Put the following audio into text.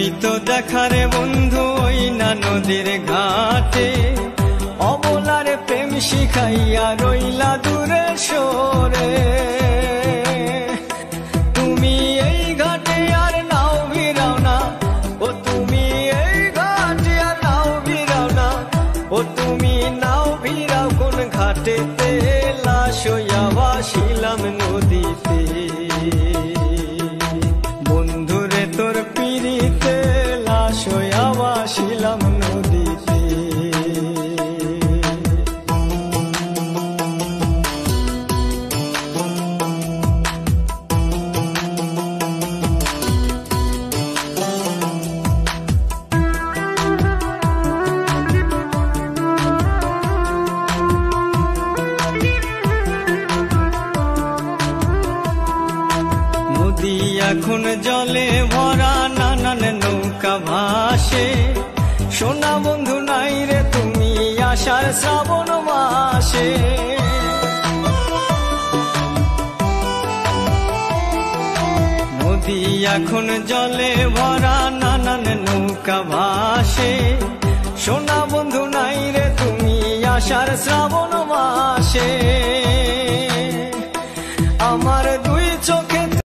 তুই তো দেখারে বন্ধু ওই না নদীর ঘাটে, অবলার প্রেম শিখাইয়া রইলা দূরে সরে। তুমি এই ঘাটে আর নাও ভিড়াও না, ও তুমি এই ঘাটে আর নাও ভিড়াও না, ও তুমি নাও ভিড়াও কোন ঘাটেতে, লাশ হইয়া ভাসিলাম নদীতে। বন্ধুরে তোর পিড়িতে লাশ হইয়া ভাসিলাম নদীতে। নদী এখন জলে ভরা, নানান নৌকা ভাসে, সোনা বন্ধু নাই রে তুমি আষাঢ় শ্রাবণ মাসে। নদী এখন জলে ভরা, নানান নৌকা ভাসে, সোনা বন্ধু নাই রে তুমি আষাঢ় শ্রাবণ মাসে। আমার